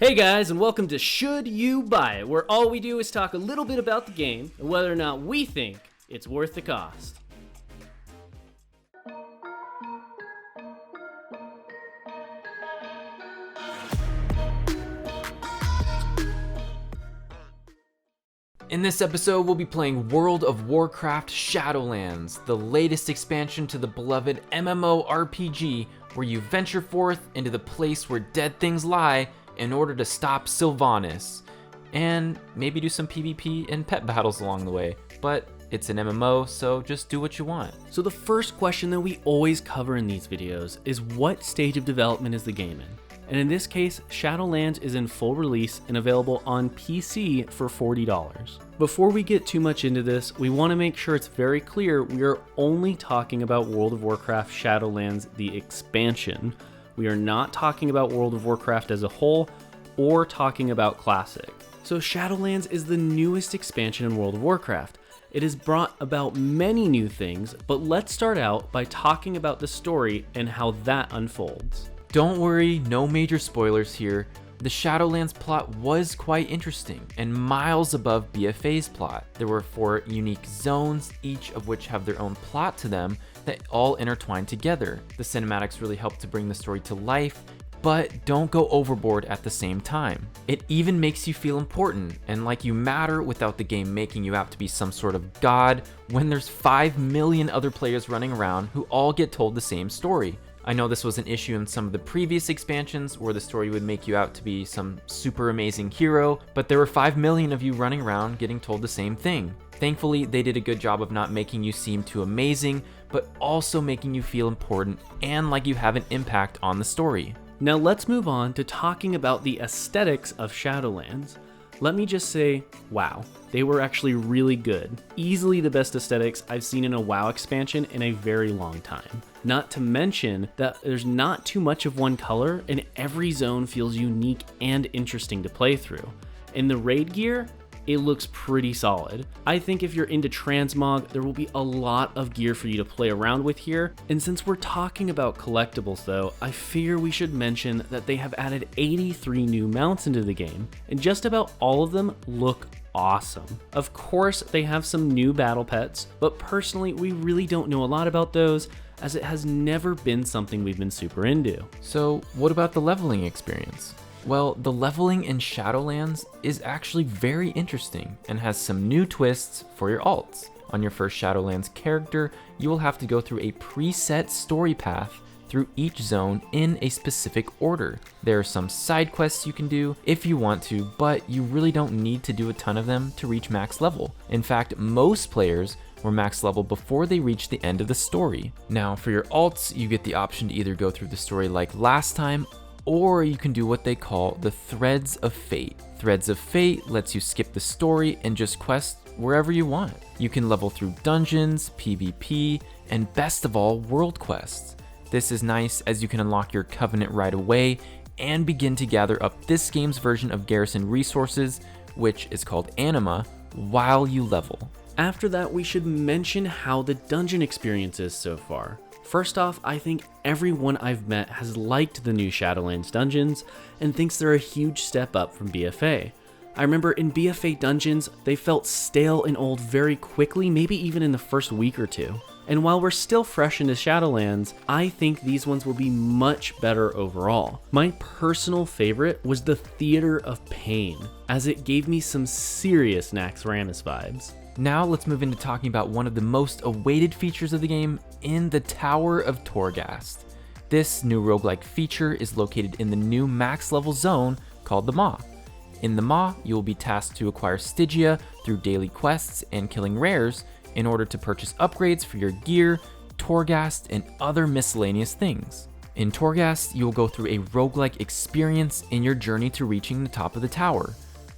Hey guys, and welcome to Should You Buy It, where all we do is talk a little bit about the game and whether or not we think it's worth the cost. In this episode, we'll be playing World of Warcraft Shadowlands, the latest expansion to the beloved MMORPG, where you venture forth into the place where dead things lie in order to stop Sylvanas, and maybe do some PvP and pet battles along the way. But it's an MMO, so just do what you want. So the first question that we always cover in these videos is what stage of development is the game in? And in this case, Shadowlands is in full release and available on PC for $40. Before we get too much into this, we want to make sure it's very clear we are only talking about World of Warcraft Shadowlands, the expansion. We are not talking about World of Warcraft as a whole or talking about Classic. So Shadowlands is the newest expansion in World of Warcraft. It has brought about many new things, but let's start out by talking about the story and how that unfolds. Don't worry, no major spoilers here. The Shadowlands plot was quite interesting and miles above BFA's plot. There were 4 unique zones, each of which have their own plot to them that all intertwine together. The cinematics really help to bring the story to life, but don't go overboard at the same time. It even makes you feel important and like you matter without the game making you out to be some sort of god when there's 5 million other players running around who all get told the same story. I know this was an issue in some of the previous expansions where the story would make you out to be some super amazing hero, but there were 5 million of you running around getting told the same thing. Thankfully, they did a good job of not making you seem too amazing, but also making you feel important and like you have an impact on the story. Now let's move on to talking about the aesthetics of Shadowlands. Let me just say, wow, they were actually really good. Easily the best aesthetics I've seen in a WoW expansion in a very long time. Not to mention that there's not too much of one color and every zone feels unique and interesting to play through. In the raid gear, it looks pretty solid. I think if you're into transmog, there will be a lot of gear for you to play around with here. And since we're talking about collectibles though, I figure we should mention that they have added 83 new mounts into the game, and just about all of them look awesome. Of course, they have some new battle pets, but personally, we really don't know a lot about those as it has never been something we've been super into. So what about the leveling experience? Well, the leveling in Shadowlands is actually very interesting and has some new twists for your alts. On your first Shadowlands character, you will have to go through a preset story path through each zone in a specific order. There are some side quests you can do if you want to, but you really don't need to do a ton of them to reach max level. In fact, most players were max level before they reached the end of the story. Now, for your alts, you get the option to either go through the story like last time, or you can do what they call the Threads of Fate. Threads of Fate lets you skip the story and just quest wherever you want. You can level through dungeons, PvP, and best of all, world quests. This is nice as you can unlock your Covenant right away and begin to gather up this game's version of Garrison resources, which is called Anima, while you level. After that, we should mention how the dungeon experience is so far. First off, I think everyone I've met has liked the new Shadowlands dungeons and thinks they're a huge step up from BFA. I remember in BFA dungeons, they felt stale and old very quickly, maybe even in the first week or two. And while we're still fresh into Shadowlands, I think these ones will be much better overall. My personal favorite was the Theater of Pain, as it gave me some serious Naxxramas vibes. Now let's move into talking about one of the most awaited features of the game in the Tower of Torghast. This new roguelike feature is located in the new max level zone called the Maw. In the Maw, you will be tasked to acquire Stygia through daily quests and killing rares in order to purchase upgrades for your gear, Torghast, and other miscellaneous things. In Torghast, you will go through a roguelike experience in your journey to reaching the top of the tower.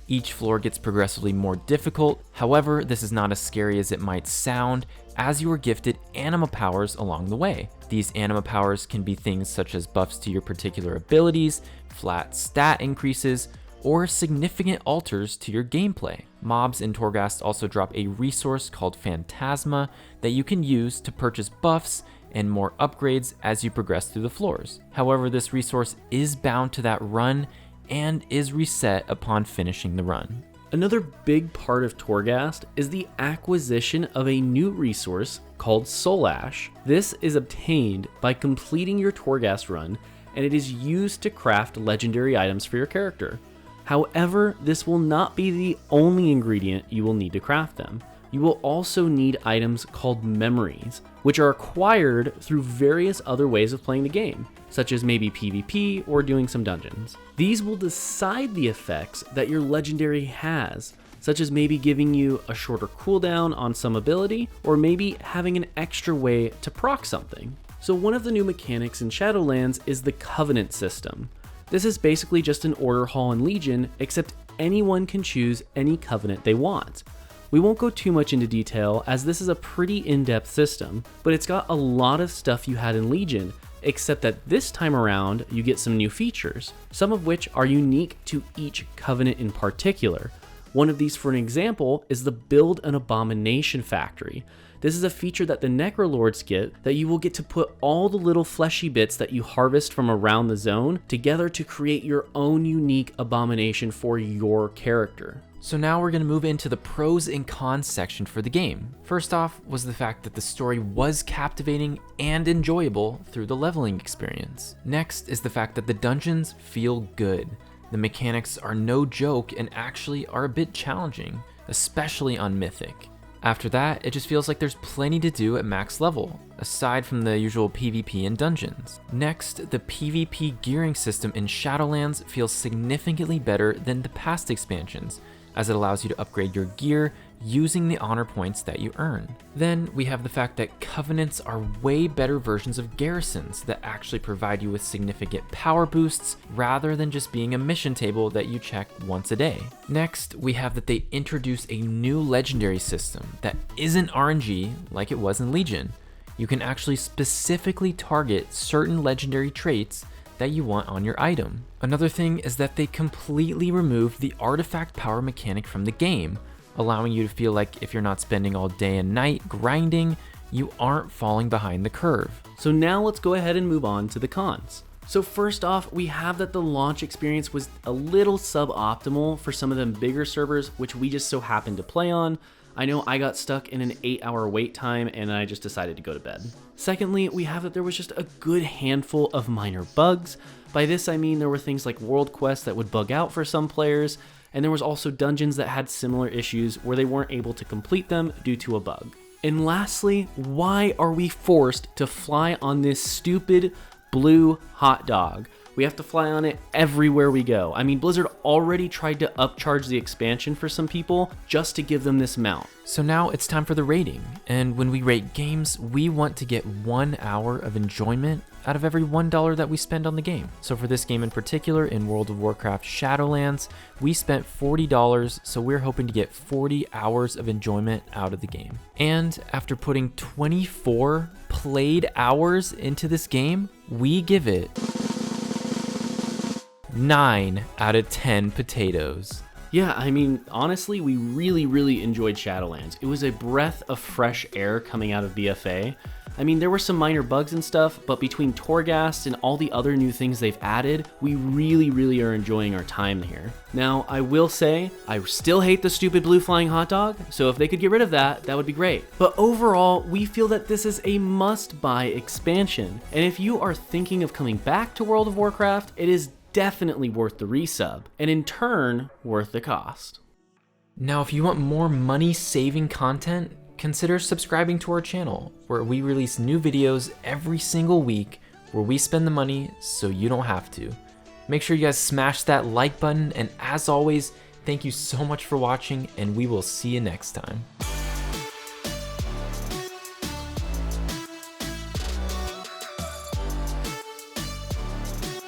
Each floor gets progressively more difficult, however, this is not as scary as it might sound, as you are gifted anima powers along the way. These anima powers can be things such as buffs to your particular abilities, flat stat increases, or significant alters to your gameplay. Mobs in Torghast also drop a resource called Phantasma that you can use to purchase buffs and more upgrades as you progress through the floors. However, this resource is bound to that run and is reset upon finishing the run. Another big part of Torghast is the acquisition of a new resource called Soul Ash. This is obtained by completing your Torghast run, and it is used to craft legendary items for your character. However, this will not be the only ingredient you will need to craft them. You will also need items called memories, which are acquired through various other ways of playing the game, such as maybe PvP or doing some dungeons. These will decide the effects that your legendary has, such as maybe giving you a shorter cooldown on some ability, or maybe having an extra way to proc something. So one of the new mechanics in Shadowlands is the Covenant system. This is basically just an Order Hall in Legion, except anyone can choose any Covenant they want. We won't go too much into detail as this is a pretty in-depth system, but it's got a lot of stuff you had in Legion, except that this time around you get some new features, some of which are unique to each Covenant in particular. One of these, for an example, is the Build an Abomination Factory. This is a feature that the Necrolords get, that you will get to put all the little fleshy bits that you harvest from around the zone together to create your own unique abomination for your character. So now we're going to move into the pros and cons section for the game. First off was the fact that the story was captivating and enjoyable through the leveling experience. Next is the fact that the dungeons feel good. The mechanics are no joke and actually are a bit challenging, especially on Mythic. After that, it just feels like there's plenty to do at max level, aside from the usual PvP and dungeons. Next, the PvP gearing system in Shadowlands feels significantly better than the past expansions, as it allows you to upgrade your gear using the honor points that you earn. Then we have the fact that Covenants are way better versions of garrisons that actually provide you with significant power boosts rather than just being a mission table that you check once a day. Next, we have that they introduce a new legendary system that isn't RNG like it was in Legion. You can actually specifically target certain legendary traits that you want on your item. Another thing is that they completely removed the artifact power mechanic from the game, allowing you to feel like if you're not spending all day and night grinding, you aren't falling behind the curve. So now let's go ahead and move on to the cons. So first off, we have that the launch experience was a little suboptimal for some of them bigger servers, which we just so happened to play on. I know I got stuck in an 8-hour wait time and I just decided to go to bed. Secondly, we have that there was just a good handful of minor bugs. By this I mean there were things like world quests that would bug out for some players, and there was also dungeons that had similar issues where they weren't able to complete them due to a bug. And lastly, why are we forced to fly on this stupid blue hot dog? We have to fly on it everywhere we go. I mean, Blizzard already tried to upcharge the expansion for some people just to give them this mount. So now it's time for the rating. And when we rate games, we want to get 1 hour of enjoyment out of every $1 that we spend on the game. So for this game in particular, in World of Warcraft Shadowlands, we spent $40, so we're hoping to get 40 hours of enjoyment out of the game. And after putting 24 played hours into this game, we give it 9 out of 10 potatoes. Yeah, I mean, honestly, we really enjoyed Shadowlands. It was a breath of fresh air coming out of BFA. I mean, there were some minor bugs and stuff, but between Torghast and all the other new things they've added, we really are enjoying our time here. Now, I will say, I still hate the stupid blue flying hot dog, so if they could get rid of that, that would be great. But overall, we feel that this is a must-buy expansion, and if you are thinking of coming back to World of Warcraft, it is definitely worth the resub, and in turn, worth the cost. Now, if you want more money-saving content, consider subscribing to our channel, where we release new videos every single week, where we spend the money so you don't have to. Make sure you guys smash that like button, and as always, thank you so much for watching, and we will see you next time.